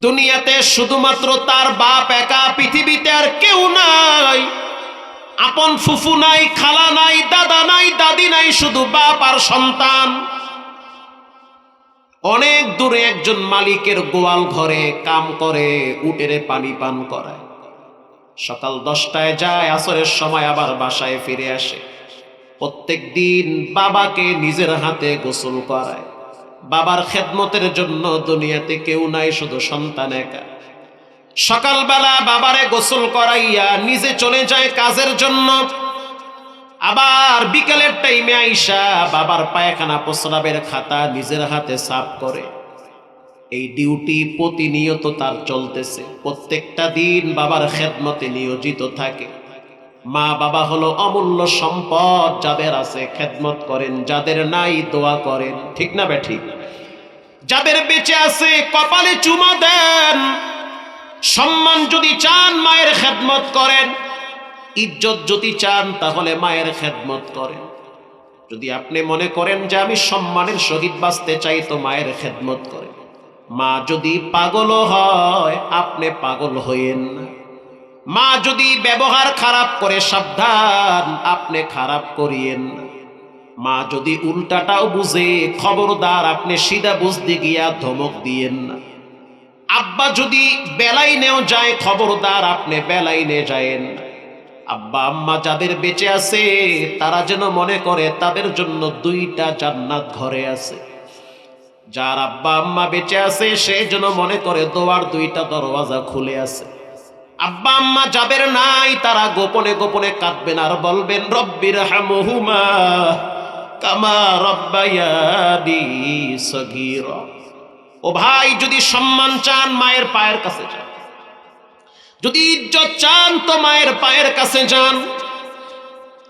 দুনিয়াতে শুধুমাত্র তার বাপ একা, পৃথিবীতে আর কেউ নাই। আপন ফুফু নাই, খালা নাই, দাদা নাই, দাদি নাই, শুধু বাপ আর সন্তান। অনেক দূরে একজন মালিকের গোয়াল ঘরে কাম করে, উটের পানি পান করায়। সকাল 10টায় যায়, আসরের সময় আবার বাসায় ফিরে আসে। প্রত্যেক দিন বাবাকে নিজের হাতে গোসল করায়। বাবার খেদমতের জন্য দুনিয়াতে কেউ নাই, শুধু সন্তান একা। সকালবেলা বাবারে গোসল করাইয়া নিজে চলে যায় কাজের জন্য। আবার বিকেলের টাইমে আইসা বাবার পায়খানা প্রস্রাবের খাতা নিজের হাতে সাফ করে। এই ডিউটি প্রতিনিয়ত তার চলতেছে। প্রত্যেকটা দিন বাবার খেদমতে নিয়োজিত থাকে। মা বাবা হলো অমূল্য সম্পদ, যাদের আছে খেদমত করেন, যাদের নাই দোয়া করেন। ঠিক না বেঠিক? যাদের বেঁচে আছে কপালে চুমা দেন। সম্মান যদি চান মায়ের খেদমত করেন, ইজ্জত যদি চান তাহলে মায়ের খেদমত করেন। যদি আপনি মনে করেন যে আমি সম্মানের সহিত বাঁচতে চাই, তো মায়ের খেদমত করেন। মা যদি পাগল হয়, আপনি পাগল হইয়েন না। মা যদি ব্যবহার খারাপ করে, সাবধান, আপনি খারাপ করিয়েন না। মা যদি উল্টাটাও বুঝে, খবরদার, আপনি সিধা বুঝতে গিয়া ধমক দিয়েন না। আব্বা যদি বেলাইনেও যায়, খবরদার, আপনি বেলাইনে যায়েন না। আব্বা আম্মা যাদের বেঁচে আছে, তারা যেন মনে করে তাদের জন্য 2টা জান্নাত ঘরে আছে। যার আব্বা আম্মা বেঁচে আছে, সে যেন মনে করে দোয়ার 2টা দরওয়াজা খুলে আছে। আব্বা আম্মা যাদের নাই, তারা গোপনে গোপনে কাঁদবেন আর বলবেন, রব্বির হামহুমা কামা রব্বায়ানি সগীরা। ও ভাই, যদি সম্মান চান মায়ের পায়ের কাছে যান, যদি ইজ্জত চান তো মায়ের পায়ের কাছে যান।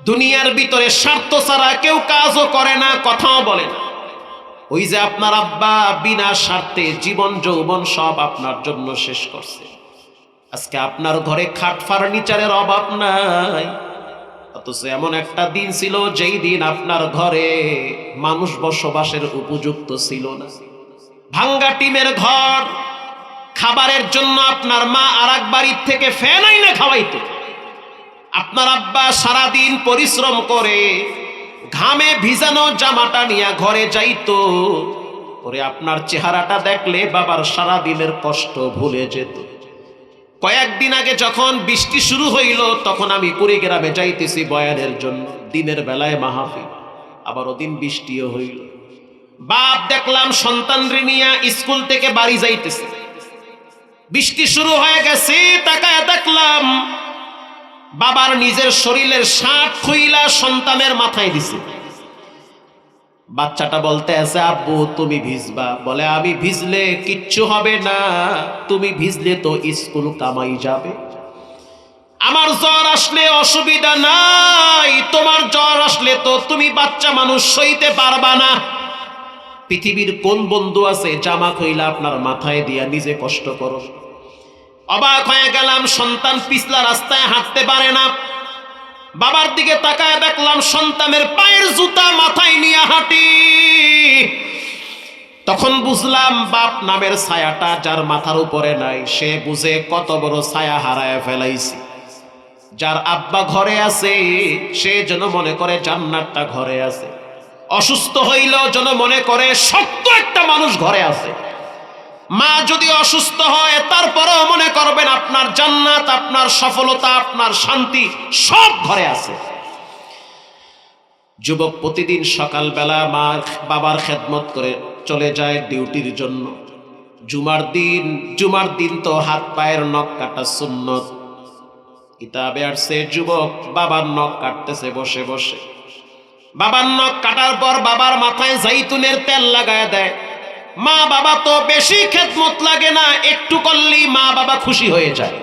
দুনিয়ার ভিতরে স্বার্থ ছাড়া কেউ কাজও করে না, কথাও বলে না। ওই যে আপনার আব্বা বিনা স্বার্থে জীবন যৌবন সব আপনার জন্য শেষ করছে। আজকে আপনার ঘরে খাট ফার্নিচারের অভাব নাই, অথচ এমন একটা দিন ছিল যেই দিন আপনার ঘরে মানুষ বসবাসের উপযুক্ত ছিল না। ভাঙ্গা টিমের ঘর, খাবারের জন্য আপনার মা আর এক বাড়ির থেকে ফ্যান আইনা খাওয়াইতো। আপনার আব্বা সারাদিন পরিশ্রম করে ঘামে ভিজানো জামাটা নিয়ে ঘরে যাইতো। পরে আপনার চেহারাটা দেখলে বাবার সারাদিনের কষ্ট ভুলে যেত। কয়েকদিন আগে যখন বৃষ্টি শুরু হইল, তখন আমি কুড়িগ্রামে যাইতেছি বয়ানের জন্য। দিনের বেলায় মাহফিল, আবার ওদিন বৃষ্টিও হইল। বাপ দেখলাম সন্তানরে নিয়ে স্কুল থেকে বাড়ি যাইতেছে। বৃষ্টি শুরু হয়ে গেছে, তাকায় দেখলাম বাবার নিজের শরীরের শার্ট খুইলা সন্তানের মাথায় দিছে। বাচ্চাটা বলতে আছে, আব্বু তুমি ভিজবা। বলে, আমি ভিজলে কিচ্ছু হবে না, তুমি ভিজলে তো স্কুল কামাই যাবে। আমার জ্বর আসলে অসুবিধা নাই, তোমার জ্বর আসলে তো তুমি বাচ্চা মানুষ সইতে পারবা না। পৃথিবীর কোন বন্ধু আছে জামা খুইলা আপনার মাথায় দিয়া নিজে কষ্ট করো? অবাক হয়ে গেলাম, সন্তান পিছলা রাস্তায় হাঁটতে পারে না। বাবার দিকে তাকায় দেখলাম সন্তানের পায়ের জুতা মাথায় নিয়ে হাঁটি। তখন বুঝলাম বাপ নামের ছায়াটা যার মাথার উপরে নাই, সে বুঝে কত বড় ছায়া হারায় ফেলাইছি। যার আব্বা ঘরে আছে, সে যেন মনে করে জান্নাতটা ঘরে আছে। অসুস্থ হইলেও যেন মনে করে শক্ত একটা মানুষ ঘরে আছে। মা যদি অসুস্থ হয়, তারপরেও মনে করবেন আপনার জান্নাত, আপনার সফলতা, আপনার শান্তি সব ঘরে আছে। যুবক প্রতিদিন সকালবেলা মা বাবার খেদমত করে চলে যায় ডিউটির জন্য। জুমার দিন তো হাত পায়ের নখ কাটা সুন্নত। কিতাবে আসছে যুবক বাবার নখ কাটতেছে বসে বসে। বাবার নখ কাটার পর বাবার মাথায় জাইতুনের তেল লাগায় দেয়। মা বাবা তো বেশি খেদমত লাগে না, একটু করলেই মা বাবা খুশি হয়ে যায়।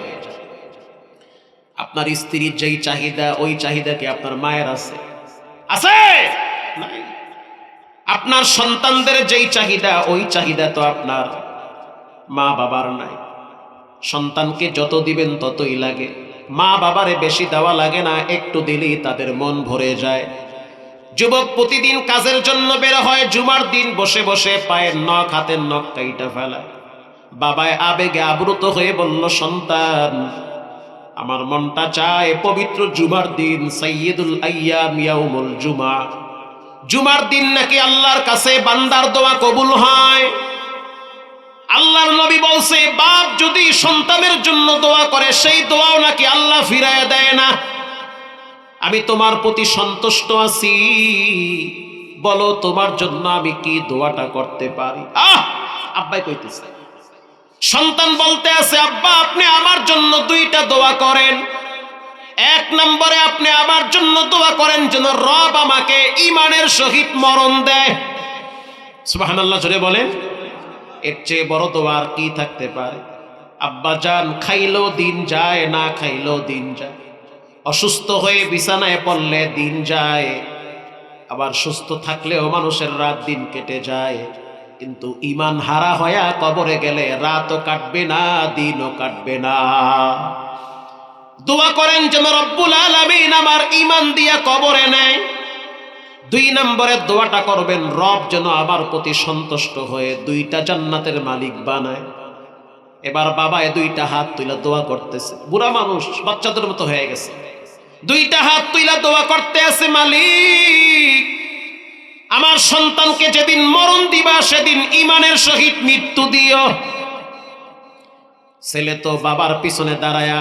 আপনার স্ত্রীর যেই চাহিদা, ওই চাহিদা কি আপনার মায়ের আছে? আছে? নাই। আপনার সন্তানদের যেই চাহিদা, ওই চাহিদা তো আপনার মা বাবার নাই। সন্তানকে যত দিবেন ততই লাগে, মা বাবারে বেশি দেওয়া লাগে না, একটু দিলেই তাদের মন ভরে যায়। যুবক প্রতিদিন কাজের জন্য বের হয়, জুমার দিন বসে বসে পায়ের নখ হাতের নখ কাইটা ফেলায়। বাবায় আবেগে আবৃত হয়ে বলল, সন্তান, আমার মনটা চায় পবিত্র জুমার দিন, সাইয়্যিদুল আইয়াম ইয়াউমুল জুমা, জুমার দিন নাকি আল্লাহর কাছে বান্দার দোয়া কবুল হয়। আল্লাহর নবী বলছে, বাপ যদি সন্তানের জন্য দোয়া করে সেই দোয়াও নাকি আল্লাহ ফিরাইয়া দেয় না। আমি তোমার প্রতি সন্তুষ্ট আছি, বলো তোমার জন্য আমি কি দোয়াটা করতে পারি। আব্বাই কইতেছে, সন্তান বলতে আছে, আব্বা আপনি আমার জন্য দুইটা দোয়া করেন। এক নম্বরে আপনি আমার জন্য দোয়া করেন যেন রব আমাকে ঈমানের সহিত মরণ দেয়। সুবহানাল্লাহ জোরে বলেন। এর চেয়ে বড় দোয়া আর কি থাকতে পারে? আব্বা জান খাইলেও দিন যায়, না খাইলেও দিন যায়, অসুস্থ হয়ে বিছানায় পড়লে দিন যায়, আবার সুস্থ থাকলেও মানুষের রাত দিন কেটে যায়, কিন্তু ঈমান হারা হয়া কবরে গেলে রাতও কাটবে না, দিনও কাটবে না। দোয়া করেন যেন রব্বুল আলামিন আমার ঈমান দিয়া কবরে নেয়। দুই নম্বরের দোয়াটা করবেন, রব যেন আমার প্রতি সন্তুষ্ট হয়ে দুইটা জান্নাতের মালিক বানায়। এবার বাবায় দুইটা হাত তুইলা দোয়া করতেছে, বুড়া মানুষ বাচ্চাদের মতো হয়ে গেছে, দুইটা হাত তুইলা দোয়া করতে আছে, মালিক আমার সন্তানকে যেদিন মরণ দিবা সেদিন ঈমানের সহিত মৃত্যু দিও। ছেলে তো বাবার পিছনে দাঁড়ায়া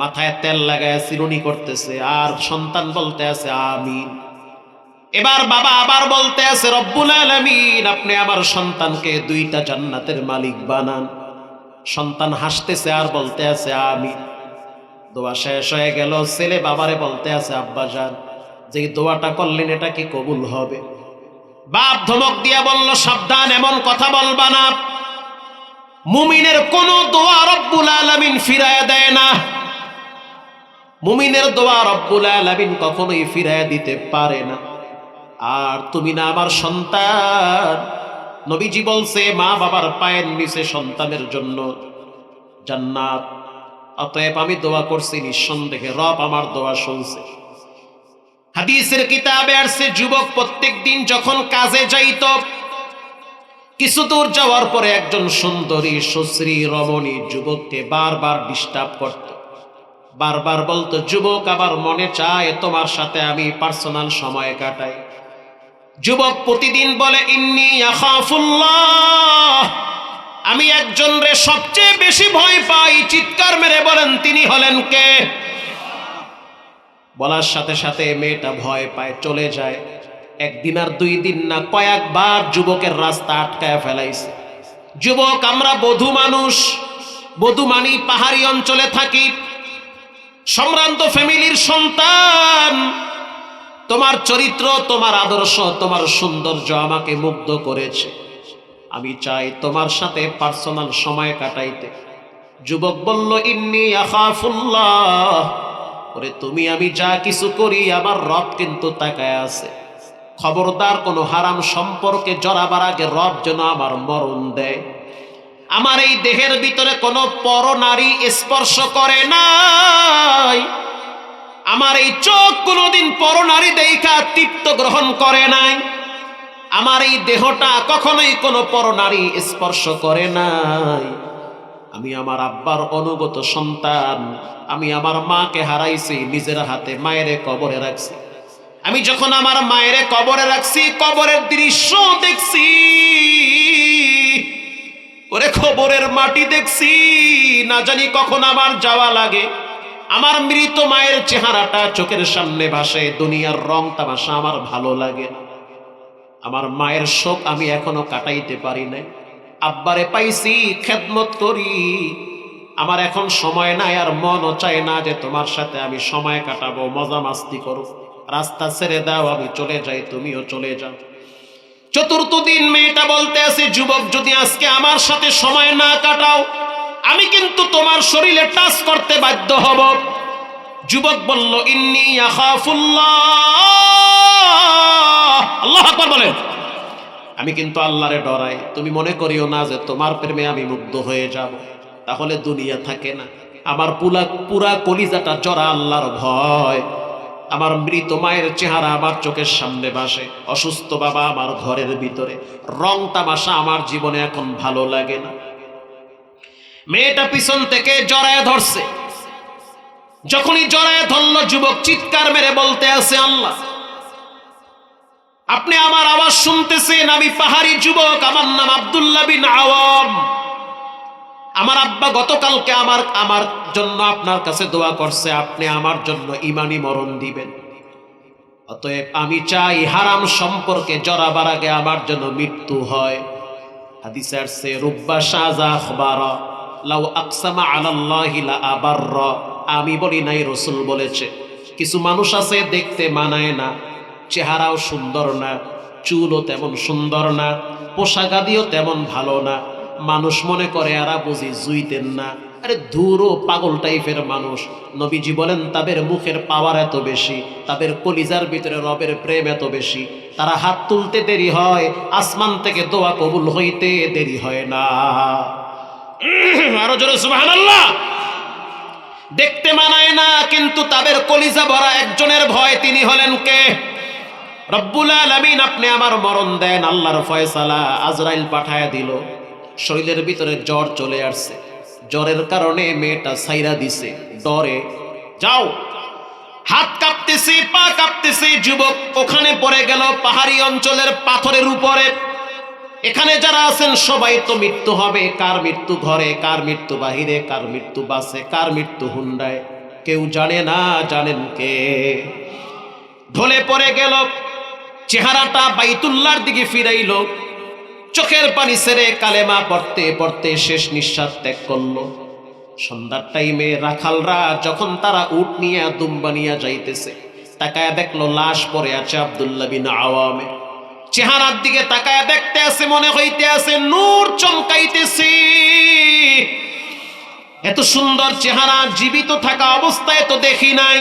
মাথায় তেল লাগায়া চিরুনি করতেছে, আর সন্তান বলতে আছে আমিন। এবার বাবা আবার বলতে আছে, রব্বুল আলামিন আপনি আমার সন্তানকে দুইটা জান্নাতের মালিক বানান। সন্তান হাসতেছে আর বলতে আছে আমিন। দোয়া শেষ হয়ে গেল, ছেলে বাবারে বলতে আছে, আব্বা জান যে দোয়াটা করলেন এটা কি কবুল হবে? বাপ ধমক দিয়া বলল, সাবধান, এমন কথা বলবা না। মুমিনের কোন দোয়া রব্বুল আলামিন ফিরায়া দেয় না। মুমিনের দোয়া রব্বুল আলামিন কখনোই ফিরায়া দিতে পারে না। আর তুমি না আমার সন্তান, নবীজি বলছে মা বাবার পায়ের নিচে সন্তানের জন্য জান্নাত। অতএব আমি দোয়া করছি, নিঃসন্দেহে রব আমার দোয়া শুনছে। হাদিসের কিতাবে আসছে, যুবক প্রত্যেক দিন যখন কাজে যাইত, কিছু দূর যাওয়ার পরে একজন সুন্দরী সুশ্রী রমণী যুবককে বারবার ডিস্টার্ব করত, বারবার বলতো, যুবক আমার মনে চায় তোমার সাথে আমি পার্সোনাল সময় কাটাই। যুবক প্রতিদিন বলে, ইন্নী আখাফুল্লাহ, আমি একজন রে সবচেয়ে বেশি ভয় পাই। চিৎকার মেরে বলেন, তিনি হলেন কে? বলার সাথে সাথে মেয়েটা ভয় পায়, চলে যায়। একদিন আর দুই দিন না, কয়েকবার যুবকের রাস্তা আটকায় ফেলাইছে। যুবক, আমরা বধূ মানুষ, বধূ মানি পাহাড়ি অঞ্চলে থাকি, সম্ভ্রান্ত ফ্যামিলির সন্তান। তোমার চরিত্র, তোমার আদর্শ, তোমার সৌন্দর্য আমাকে মুগ্ধ করেছে, আমি চাই তোমার সাথে পার্সোনাল সময় কাটাইতে। যুবক বলল, ইন্নী আখাফুল্লাহ, ওরে তুমি আমি যা কিছু করি আমার রব কিন্তু তাকায় আছে। খবরদার কোনো হারাম সম্পর্কে জড়াবার আগে রব যেন আমার মরণ দেয়। আমার এই দেহের ভিতরে কোনো পর নারী স্পর্শ করে নাই, আমার এই চোখ কোনোদিন পর নারী দেখা তৃপ্ত গ্রহণ করে নাই, আমার এই দেহটা কখনোই কোনো পর নারী স্পর্শ করে নাই। আমি আমার আব্বার অনুগত সন্তান, আমি আমার মাকে হারাইছি, নিজের হাতে মায়ের কবরে রাখছি। আমি যখন আমার মায়ের কবরে রাখছি, কবরের দৃশ্য দেখছি, ওরে কবরের মাটি দেখছি, না জানি কখন আমার যাওয়া লাগে। আমার মৃত মায়ের চেহারাটা চোখের সামনে ভাসে, দুনিয়ার রং তামাশা আমার ভালো লাগে না। আমার মায়ের শোক আমি এখনো কাটাইতে পারি নাই। আব্বারে পাইছি, খেদমত করি, আমার এখন সময় নাই, আর মনও চায় না যে তোমার সাথে আমি সময় কাটাবো, মজা মাস্তি করব। রাস্তা ছেড়ে দাও, আমি চলে যাই, তুমিও চলে যাও। চতুর্থ দিন মেয়েটা বলতে আছে, যুবক যদি আজকে আমার সাথে সময় না কাটাও, আমি কিন্তু তোমার শরীরে টাচ করতে বাধ্য হব। যুবক বলল, ইন্নী আখাফুল্লাহ, আল্লাহু আকবার বলেন, আমি কিন্তু আল্লাহরে ডরাই। তুমি মনে করিও না যে তোমার প্রেমে আমি মুগ্ধ হয়ে যাব, তাহলে দুনিয়া থাকে না। আমার পুরা কলিজাটা জড়া আল্লাহর ভয়। আমার মৃত মায়ের চেহারা আমার চোখের সামনে ভাসে, অসুস্থ বাবা আমার ঘরের ভিতরে, রং তামাশা আমার জীবনে এখন ভালো লাগে না। মেয়েটা পিছন থেকে জড়ায় ধরছে। যখনই জড়ায় ধরল, যুবক চিৎকার মেরে বলতে আছে, আল্লাহ আপনি আমার আওয়াজ শুনতেছেন? আমি পাহাড়ি যুবক, আমার নাম আব্দুল্লাহ বিন আওয়াম। আমার আব্বা গতকালকে আমার জন্য আপনার কাছে দোয়া করছে, আপনি আমার জন্য ইমানি মরণ দিবেন। অতএব আমি চাই হারাম সম্পর্কে জড়াবার আগে আমার জন্য মৃত্যু হয়। হাদিসে আসছে, রুব্বা শাযা আখবারা লাউ আকসামা আলাল্লাহি লা আবাররা। আমি বলি নাই, রাসূল বলেছে। কিছু মানুষ আছে দেখতে মানায় না, চেহারাও সুন্দর না, চুলও তেমন সুন্দর না, পোশাকাদিও তেমন ভালো না, মানুষ মনে করে এরা বুঝি জুইতেন না। আরে ধুরো, পাগল টাইপের মানুষ। নবীজি বলেন তাদের মুখের পাওয়ার এত বেশি, তাদের কলিজার ভিতরে রবের প্রেম এত বেশি, তারা হাত তুলতে দেরি হয়, আসমান থেকে দোয়া কবুল হইতে দেরি হয় না। আরো জোরে সুবহানাল্লাহ। দেখতে মানায় না, কিন্তু তাদের কলিজা ভরা একজনের ভয়, তিনি হলেন কে? রব্বুল আলামিন। আপনি আমার মরণ দেন, আল্লাহর ফয়সালা। আজরাইল পাঠায়া দিল, শরীরের ভিতরে জ্বর চলে আসছে। জ্বরের কারণে মেয়েটা ছাইরা দিছে ডরে। যাও, হাত কাঁপতেছে, পা কাঁপতেছে। যুবক ওখানে পড়ে গেল পাহাড়ি অঞ্চলের পাথরের উপরে। এখানে যারা আছেন সবাই তো মৃত্যু হবে। কার মৃত্যু ঘরে, কার মৃত্যু বাহিরে, কার মৃত্যু বাসে, কার মৃত্যু হুন্ডায়, কেউ জানে না। জানেন কে? ঢলে পড়ে গেল, চেহারাটা বাইতুল্লাহর দিকে ফিরাইল, চোখের পানি ছেড়ে কালেমা পড়তে পড়তে শেষ নিঃশ্বাস ত্যাগ করলো। সন্ধ্যার টাইমে রাখালরা যখন তারা উট নিয়ে দুম্বা নিয়ে যাইতেছে, তাকায়া দেখলো লাশ পড়ে আছে আব্দুল্লাহ বিন আওয়ামে। চেহারার দিকে তাকায়া দেখতে আছে, মনে হইতে আছে নূর চমকাইতেছে। এত সুন্দর চেহারা জীবিত থাকা অবস্থায় তো দেখি নাই।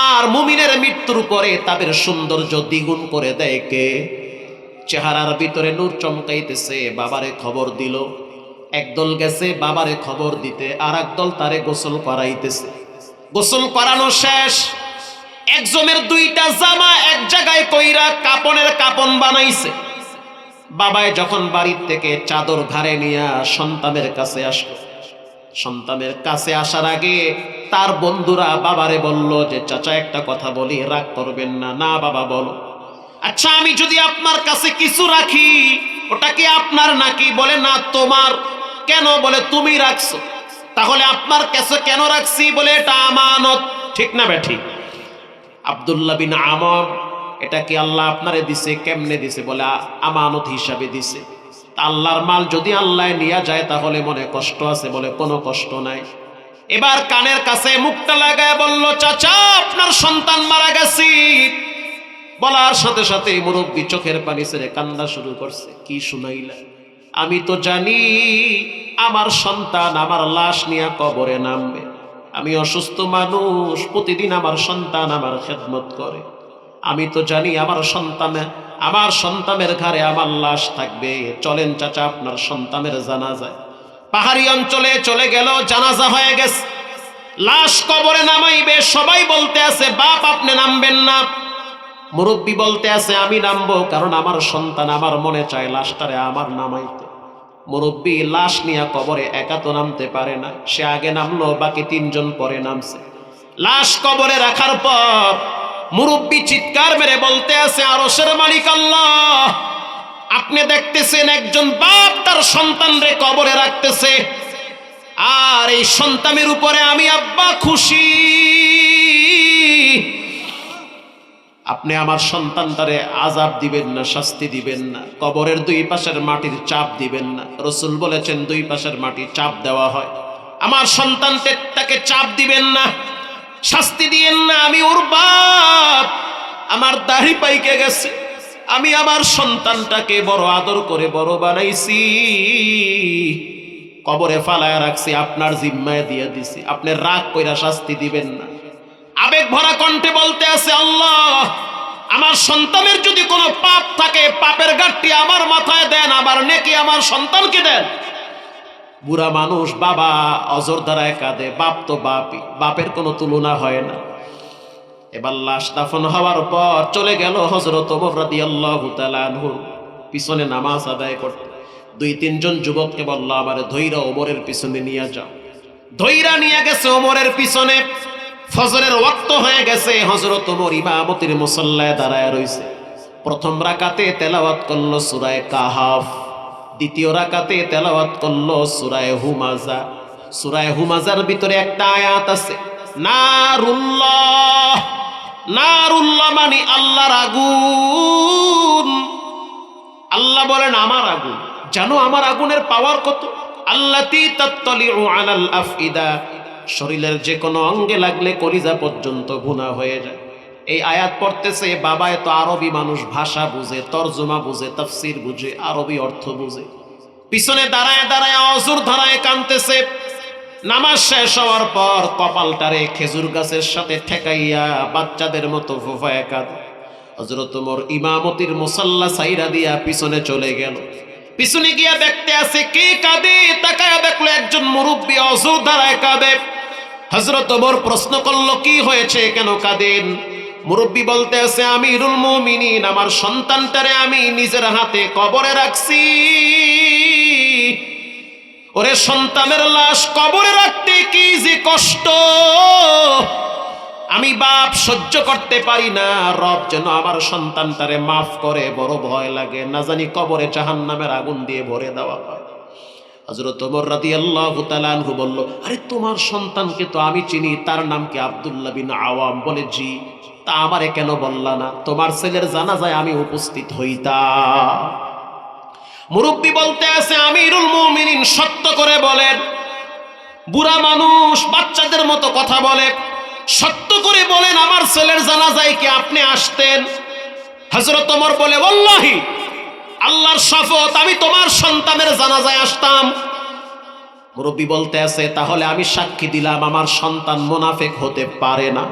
আর মুমিনের মৃত্যুর পরে তাদের সৌন্দর্য দ্বিগুণ করে দেয় কে? চেহারার ভিতরে নূর চমকাইতেছে। বাবারে খবর দিল, একদল গেছে বাবারে খবর দিতে, আর একদল তারে গোসল করাইতেছে। গোসল করানো শেষ, একজনের দুইটা জামা এক জায়গায় কইরা কাপনের কাপন বানাইছে। বাবায় যখন বাড়ির থেকে চাদর ঘাড়ে নিয়ে সন্তানের কাছে আসলো, সন্তানের কাছে আসার আগে তার বন্ধুরা বাবারে বলল যে চাচা একটা কথা বলি, রাগ করবেন না। না বাবা বলো। আচ্ছা, আমি যদি আপনার কাছে কিছু রাখি, ওটা কি আপনার নাকি? বলে না, তোমার। কেন? বলে তুমি রাখছো। তাহলে আপনার কাছে কেন রাখছি? বলে এটা আমানত। ঠিক না বেঠিক? আব্দুল্লাহ বিন আমর, এটা কি আল্লাহ আপনারে দিছে? কেমনে দিছে? বলে আমানত হিসাবে দিছে। আল্লাহর মাল যদি আল্লাহ নিয়ে যায় তাহলে মনে কষ্ট আছে? বলে কোনো কষ্ট নাই। এবার কানের কাছে মুখটা লাগায় বলল, চাচা আপনার সন্তান মারা গেছে। বলার সাথে সাথে মুরব্বী চোখের পানি ছেড়ে কান্না শুরু করছে। কি শুনাইলা? আমি তো জানি আমার সন্তান আমার লাশ নিয়ে কবরে নামবে। আমি অসুস্থ মানুষ, প্রতিদিন আমার সন্তান আমার খেদমত করে। আমি তো জানি আমার সন্তানের ঘরে আমার লাশ থাকবে। চলেন চাচা আপনার সন্তানের জানাজায়। পাহাড়ি অঞ্চলে চলে গেল, জানাজা হয়ে গেছে, লাশ কবরে নামাইবে। সবাই বলতে আছে বাপ আপনি নামবেন না। মুরব্বী বলতে আছে আমি নামবো, কারণ আমার সন্তান, আমার মনে চায় লাশটারে আমার নামাইতে। মুরব্বী লাশ নিয়ে কবরে একা তো নামতে পারে না, সে আগে নামলো, বাকি তিনজন পরে নামছে। লাশ কবরে রাখার পর মুরব্বী চিৎকার মেরে বলতে আছে, আরশের মালিক আল্লাহ, আপনি দেখতেছেন একজন বাপ তার সন্তানরে কবরে রাখতেছে, আর এই সন্তানের উপরে আমি আব্বা খুশি। আপনি আমার সন্তানটারে আযাব দিবেন না, শাস্তি দিবেন না, কবরের দুই পাশের মাটির চাপ দিবেন না। রাসূল বলেছেন দুই পাশের মাটি চাপ দেওয়া হয়। আমার সন্তানটাকে চাপ দিবেন না, শাস্তি দিয়েন না। আমি ওর বাপ, আমার দাড়ি পাইকে গেছে, আমি আমার সন্তানটাকে বড় আদর করে বড় বানাইছি, কবরে ফালায় রাখছি, আপনার জিম্মায় দিয়ে দিছি, আপনি রাগ কইরা শাস্তি দিবেন না। আবেগ ভরা কণ্ঠে বলতে আছে, আল্লাহ আমার সন্তানের যদি কোনো পাপ থাকে, পাপের গাঁটটি আমার মাথায় দেন, আবার নেকি আমার সন্তানকে দেন। বুড়া মানুষ, বাবা অজর দ্বারায় কাঁদে, বাপ তো বাপই, বাপের কোনো তুলনা হয় না। এবার লাশ দাফন হওয়ার পর চলে গেল হযরত ওমর রাদিয়াল্লাহু তাআলা আনহু পিছনে নামাজ আদায় করতে। 2-3 জন যুবককে বলল, আমার ধৈরা ওমরের পিছনে নিয়ে যাও। ধৈরা নিয়ে গেছে ওমরের পিছনে। ফজরের ওয়াক্ত হয়ে গেছে, হযরত ওমর ইমামতির মুসল্লায় দাঁড়ায় রইছে। প্রথম রাকাতে তেলাওয়াত করলো সূরা কাহাফ, দ্বিতীয় রাকাতে তেলাওয়াত করলো সূরা হুমাজা। সূরা হুমাজার ভিতরে একটা আয়াত আছে, নারুল্লাহ। নারুল্লাহ মানে আল্লাহর আগুন। আল্লাহ বলেন আমার আগুন। জানো আমার আগুনের পাওয়ার কত? আল্লাতী তাত্তালিউ আলাল আফইদা, শরীরের যে কোনো অঙ্গে লাগলে কলিজা পর্যন্ত গুনাহ হয়ে যায়। এই আয়াত পড়তেছে বাবা, এত আরবি মানুষ, ভাষা বুঝে, তরজমা বুঝে, তাফসীর বুঝে, আরবি অর্থ বুঝে। পিছনে দাঁড়ায় দাঁড়ায় অজুর ধারায় কাঁদতেছে। নামাজ শেষ হওয়ার পর কপালটারে খেজুর গাছের সাথে ঠেকাইয়া বাচ্চাদের মতো ফুফায় কাঁদে। হযরত ওমর ইমামতির মুসাল্লা সাইরা দিয়া পিছনে চলে গেল। পিছনে গিয়া দেখতে আছে কে কাঁদে। তাকায়া দেখলো একজন মুরব্বী অজুর ধারায় কাঁদে। হযরত ওমর প্রশ্ন করলো, কি হয়েছে, কেন কাঁদেন? মুরব্বী বলতে আছে, আমিরুল মুমিনিন, আমার সন্তানটারে আমি নিজের হাতে কবরে রাখছি। ওরে সন্তানের লাশ কবরে রাখতে কি যে কষ্ট, আমি বাপ সহ্য করতে পারি না। রব যেন আমার সন্তানটারে মাফ করে, বড় ভয় লাগে, না জানি কবরে জাহান্নামের আগুন দিয়ে ভরে দেওয়া হয়। হযরত ওমর রাদিয়াল্লাহু তাআলা আনহু বলল, আরে তোমার সন্তানকে তো আমি চিনি, তার নাম কি আব্দুল্লাহ বিন আওয়াম? বলে জি। তা আমারে কেন বললা না? তোমার ছেলের জানাজায় আমি উপস্থিত হইতাম। মুরব্বী বলতে আছে, আমিরুল মুমিনিন সত্য করে বলেন। বুড়া মানুষ বাচ্চাদের মতো কথা বলে। সত্য করে বলেন, আমার ছেলের জানাজায় কি আপনি আসতেন? হযরত ওমর বলে, ওয়াল্লাহি, আল্লাহর শপথ, আমি তোমার সন্তানের জানাজায় আসতাম। মুরব্বী বলতে আছে, তাহলে আমি সাক্ষী দিলাম আমার সন্তান মুনাফিক হতে পারে না।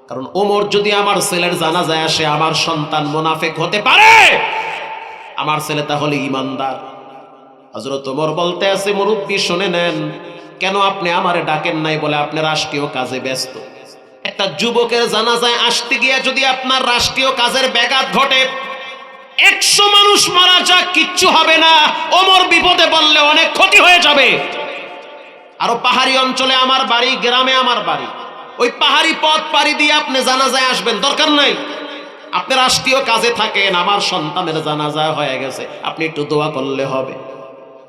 কারণ ওমর যদি আমার ছেলের জানাজায় আসে, আমার সন্তান মুনাফিক হতে পারে, আমার ছেলে তাহলে ঈমানদার। হযরত ওমর বলতে আছে, মুরব্বী শুনে নেন, কেন আপনি আমারে ডাকেন নাই? বলে, আপনি রাষ্ট্রীয় কাজে ব্যস্ত। একটা যুবকের জানাজায় আসতে গিয়ে যদি আপনার রাষ্ট্রীয় কাজের ব্যাঘাত ঘটে, 100 মানুষ মারা যাক, কিচ্ছু হবে না। ওমর বিপদে পড়লে অনেক ক্ষতি হয়ে যাবে। আরো পাহাড়ি অঞ্চলে আমার বাড়ি, গ্রামে আমার বাড়ি, ওই পাহাড়ি পথ পাড়ি দিয়ে আপনি জানাজায় আসবেন, দরকার নাই। আপনি রাষ্ট্রীয় কাজে থাকেন, আমার সন্তানের জানাজা হয়ে গেছে, আপনি একটু দোয়া করলে হবে।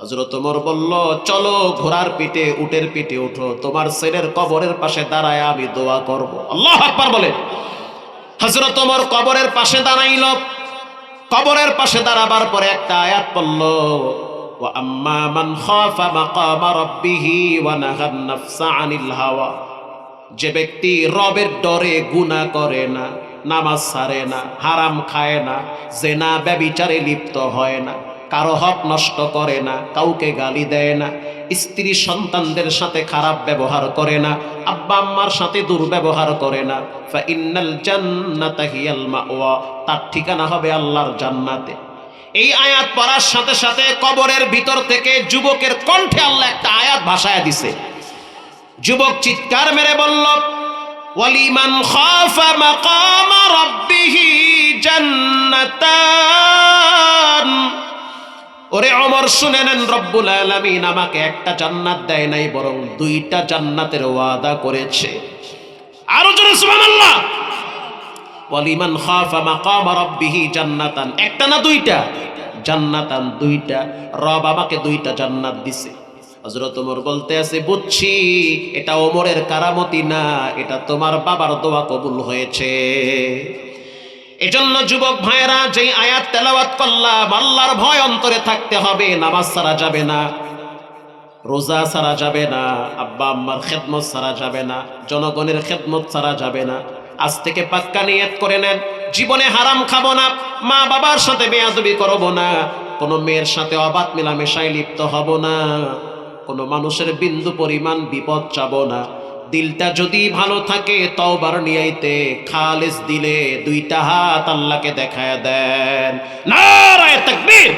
হযরত ওমর বলল, চলো ঘোড়ার পিঠে, উটের পিঠে উঠো, তোমার ছেলের কবরের পাশে দাঁড়ায় আমি দোয়া করব। আল্লাহু আকবার বলে। হযরত ওমর কবরের পাশে দাঁড়াইল। কবরের পাশে দাঁড়াবার পরে একটা আয়াত পড়ল, ওয়া আম্মা মান খাফা মাকামা রাব্বিহি ওয়া নাহান নাফসা আনিল হাওয়া। যে ব্যক্তি রবের ডরে গুনাহ করে না, নামাজ ছাড়ে না, হারাম খায় না, জেনা ব্যভিচারে লিপ্ত হয় না, কারো হক নষ্ট করে না, কাউকে গালি দেয় না, স্ত্রী সন্তানদের সাথে খারাপ ব্যবহার করে না, আব্বা আম্মার সাথে দুর্ব্যবহার করে না, ফা ইন্নাল জান্নাতা হিয়াল মাওয়া, তার ঠিকানা হবে আল্লাহর জান্নাতে। এই আয়াত পড়ার সাথে সাথে কবরের ভিতর থেকে যুবকের কণ্ঠে আল্লাহ একটা আয়াত ভাষায় দিছে। যুবক চিৎকার মেরে বলল, ওয়ালিমান খাফা মাকামা রাব্বিহি জান্নাতান। ওরে ওমর শুনে নেন, রব্বুল আলামিন আমাকে একটা জান্নাত দেয় নাই, বরং 2টা জান্নাতের ওয়াদা করেছে। আরো জোরে সুবহানাল্লাহ। ওয়ালিমান খাফা মাকামা রাব্বিহি জান্নাতান, একটা না 2টা? জান্নাতান, 2টা। রব আমাকে 2টা জান্নাত দিছে। হযরত ওমর বলতে আছে, বুঝছি এটা ওমরের কারামতি না, এটা তোমার বাবার দোয়া কবুল হয়েছে। এজন্য যুবক ভাইরা, যেই আয়াত তেলাওয়াত করলাম, আল্লাহর ভয় অন্তরে থাকতে হবে। নামাজ ছাড়া যাবে না, রোজা ছাড়া যাবে না, আব্বা আম্মার খেদমত ছাড়া যাবে না, জনগণের খেদমত ছাড়া যাবে না। আজ থেকে পাক্কা নিয়ত করে নেন, জীবনে হারাম খাবো না, মা বাবার সাথে বেয়াদবি করব না, কোনো মেয়ের সাথে অবাধ মেলামেশায় লিপ্ত হব না, কোনো মানুষের বিন্দু পরিমাণ বিপদ চাবো না। দিলটা যদি ভালো থাকে, তওবার নিয়াইতে খালিস দিলে 2টা হাত আল্লাহকে দেখায় দেন। নারায়ে তাকবীর।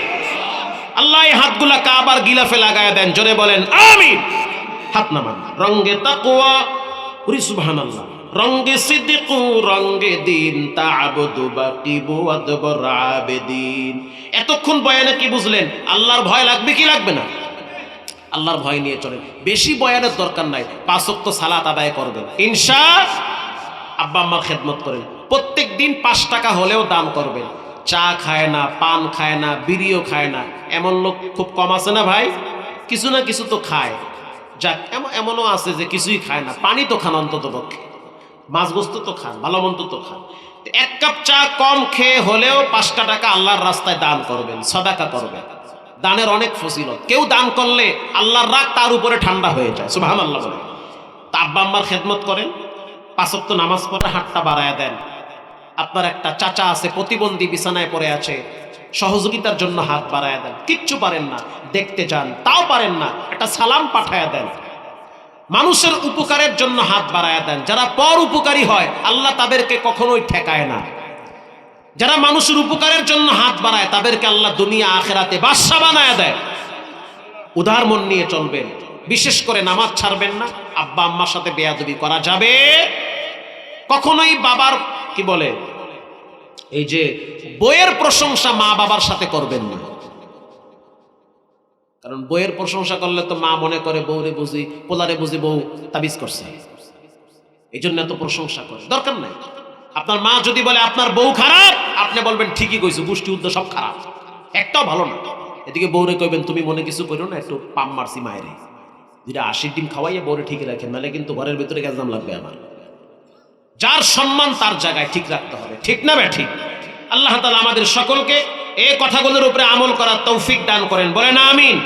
আল্লাহ এই হাতগুলা কাবার গিলাফে লাগায় দেন, জোরে বলেন আমিন। হাত নামান। রঙ্গে তাকওয়া, সুবহানাল্লাহ। রঙ্গে সিদ্দিকু রঙ্গে দিন তা'বুদু বাকিবু আদবর আবেদিন। এতক্ষণ বয়ানে কি বুঝলেন? আল্লাহর ভয় লাগবে কি লাগবে না? আল্লাহর ভয় নিয়ে চলেন। বেশি বয়ানের দরকার নাই, 5 ওয়াক্ত সালাত আদায় করবেন ইনশাআল্লাহ। আব্বা আম্মার খেদমত করেন, প্রত্যেক দিন 5 টাকা হলেও দান করবেন। চা খায় না, পান খায় না, বিড়িও খায় না, এমন লোক খুব কম আছে না ভাই? কিছু না কিছু তো খায়। যাক, এমনও আছে যে কিছুই খায় না, পানি তো খান অন্তত পক্ষে, মাছ গোস্ত তো খান, ভালো মন্দ তো খান। 1 কাপ চা কম খেয়ে হলেও 5টা টাকা আল্লাহর রাস্তায় দান করবেন, সাদাকা করবেন। দানের অনেক ফজিলত। কেউ দান করলে আল্লাহর রাগ তার উপরে ঠান্ডা হয়ে যায়, সুবহানাল্লাহ বলেন। তা আব্বা আম্মার খেদমত করেন, 5 ওয়াক্ত নামাজ পড়ে হাতটা বাড়ায়া দেন। আপনার একটা চাচা আছে, প্রতিবন্ধী, বিছানায় পড়ে আছে, সহযোগিতার জন্য হাত বাড়ায়া দেন। কিচ্ছু পারেন না, দেখতে যান, তাও পারেন না, একটা সালাম পাঠায়া দেন। মানুষের উপকারের জন্য হাত বাড়ায়া দেন। যারা পর উপকারী হয় আল্লাহ তাদেরকে কখনোই ঠেকায় না। যারা মানুষের উপকারের জন্য হাত বাড়ায় তাদেরকে আল্লাহ দুনিয়া আখেরাতে বাদশা বানায়া দেয়। উদার মন নিয়ে চলবেন, বিশেষ করে নামাজ ছাড়বেন না। আব্বা আম্মার সাথে বেয়াদবি করা যাবে কখনোই। বাবার কি বলে, এই যে বইয়ের প্রশংসা মা বাবার সাথে করবেন না। কারণ বইয়ের প্রশংসা করলে তো মা মনে করে বউরে বুঝি, পোলারে বুঝি বউ তাবিজ করছে, এই জন্য এত প্রশংসা করে, দরকার নাই। আপনার মা যদি বলে আপনার বউ খারাপ, আপনি বলবেন ঠিকই কইছো, গোষ্ঠী উদ্যোগ সব খারাপ, একটাও ভালো না। এদিকে বউরে কইবেন তুমি মনে কিছু করো না, একটু পাম মারছি মায়েরে, 280 ডিম খাওয়াইয়া বউরে ঠিক রাখেন, নাহলে কিন্তু ঘরের ভিতরে গ্যাজাম লাগবে আমার। যার সম্মান তার জায়গায় ঠিক রাখতে হবে, ঠিক না বে ঠিক? আল্লাহ তাআলা আমাদের সকলকে এই কথাগুলোর উপরে আমল করার তৌফিক দান করেন, বলেন আমিন।